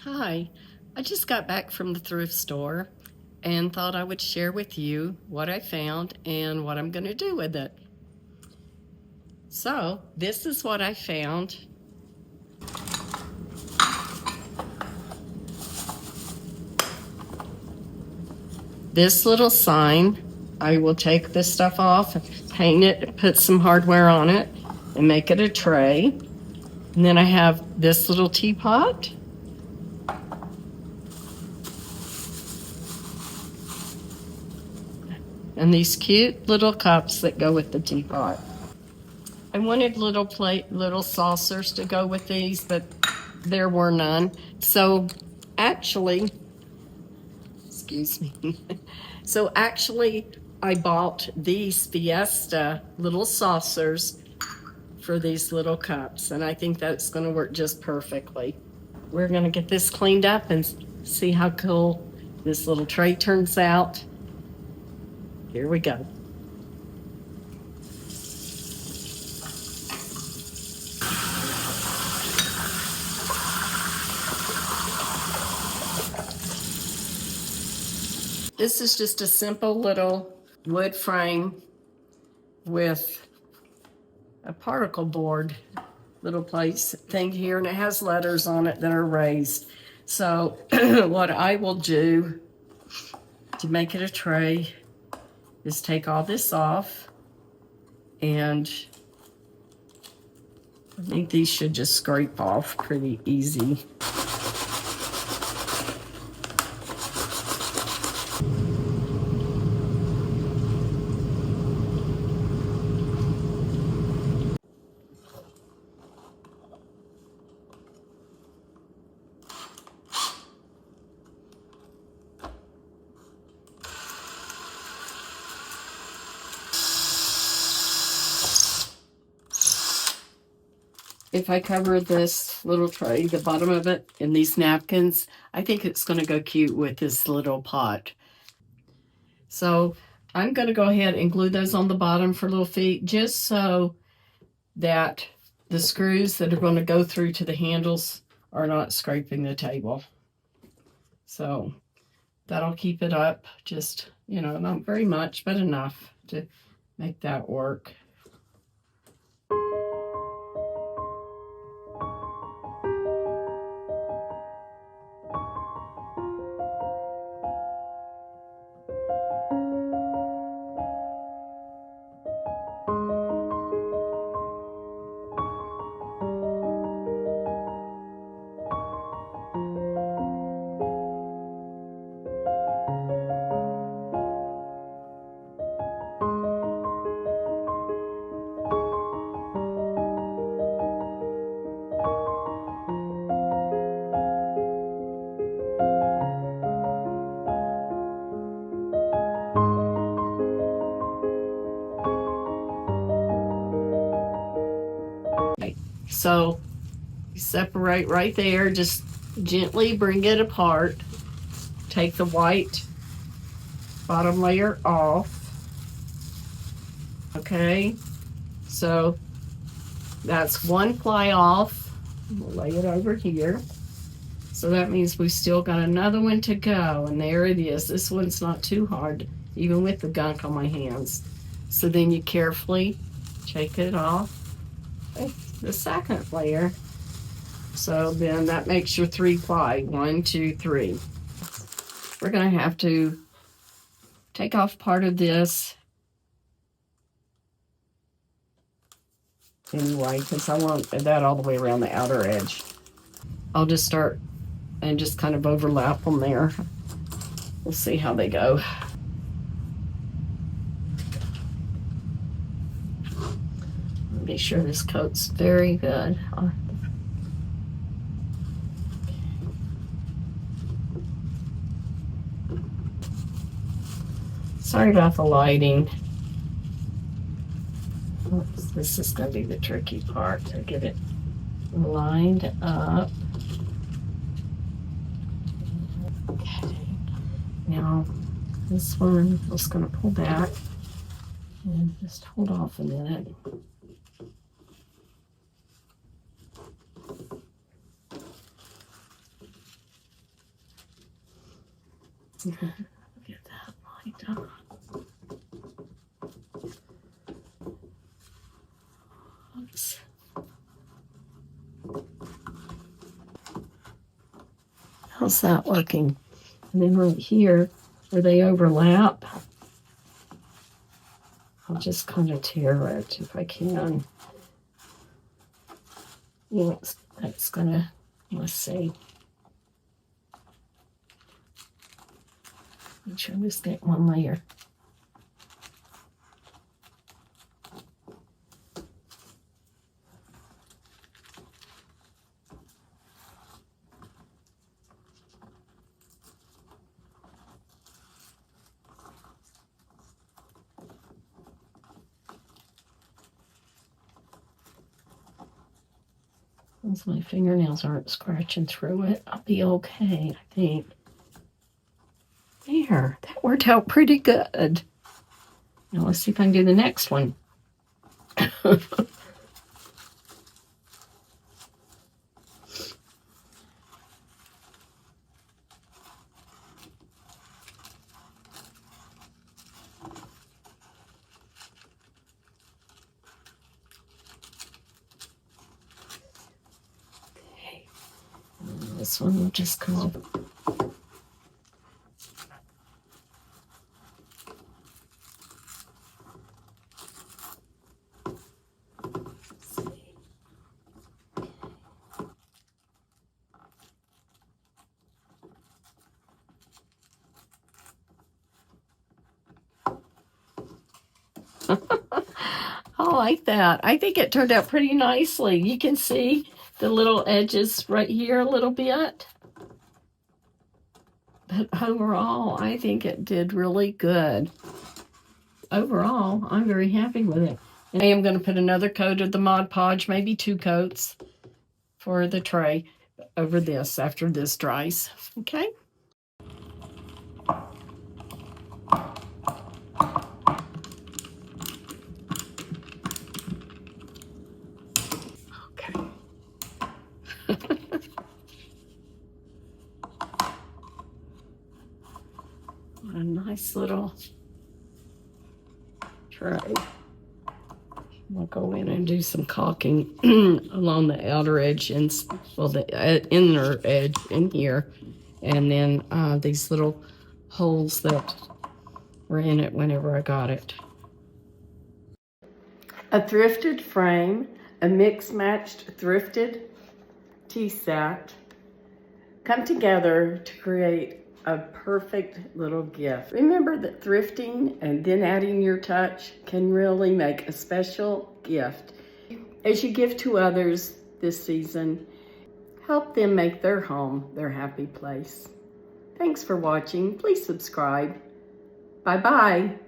Hi, I just got back from the thrift store and thought I would share with you what I found and what I'm going to do with it. So, this is what I found. This little sign, I will take this stuff off, paint it, put some hardware on it, and make it a tray. And then I have this little teapot. And these cute little cups that go with the teapot. I wanted little saucers to go with these, but there were none. So actually, excuse me. So actually, I bought these Fiesta little saucers for these little cups, and I think that's going to work just perfectly. We're going to get this cleaned up and see how cool this little tray turns out. Here we go. This is just a simple little wood frame with a particle board little place thing here, and it has letters on it that are raised. So what I will do to make it a tray is take all this off, and I think these should just scrape off pretty easy. If I cover this little tray, the bottom of it, in these napkins, I think it's going to go cute with this little pot. So I'm going to go ahead and glue those on the bottom for little feet, just so that the screws that are going to go through to the handles are not scraping the table. So that'll keep it up, just, not very much, but enough to make that work. So you separate right there, just gently bring it apart. Take the white bottom layer off. Okay, so that's one ply off. We'll lay it over here. So that means we've still got another one to go, and there it is. This one's not too hard, even with the gunk on my hands. So then you carefully take it off. The second layer. So then that makes your 3 ply. 1, 2, 3. We're going to have to take off part of this anyway, because I want that all the way around the outer edge. I'll just start and just kind of overlap them there. We'll see how they go. Make sure this coat's very good. Sorry about the lighting. This is going to be the tricky part, to get it lined up. Okay. Now, this one, I'm just going to pull back and just hold off a minute. Get that light on. Oops. How's that working? And then right here, where they overlap, I'll just kind of tear it if I can. You know, that's gonna, let's see. Make sure I just get one layer. Once my fingernails aren't scratching through it, I'll be okay, I think. There, that worked out pretty good. Now let's see if I can do the next one. Okay, and this one will just come up. I like that. I think it turned out pretty nicely. You can see the little edges right here a little bit. But overall, I think it did really good. Overall, I'm very happy with it. And I am going to put another coat of the Mod Podge, maybe 2 coats for the tray over this after this dries. Okay? Okay. What a nice little tray. I'll go in and do some caulking along the outer edge and, well, the inner edge in here. And then these little holes that were in it whenever I got it. A thrifted frame, a mix-matched thrifted tea set come together to create a perfect little gift. Remember that thrifting and then adding your touch can really make a special gift. As you give to others this season, help them make their home their happy place. Thanks for watching. Please subscribe. Bye-bye.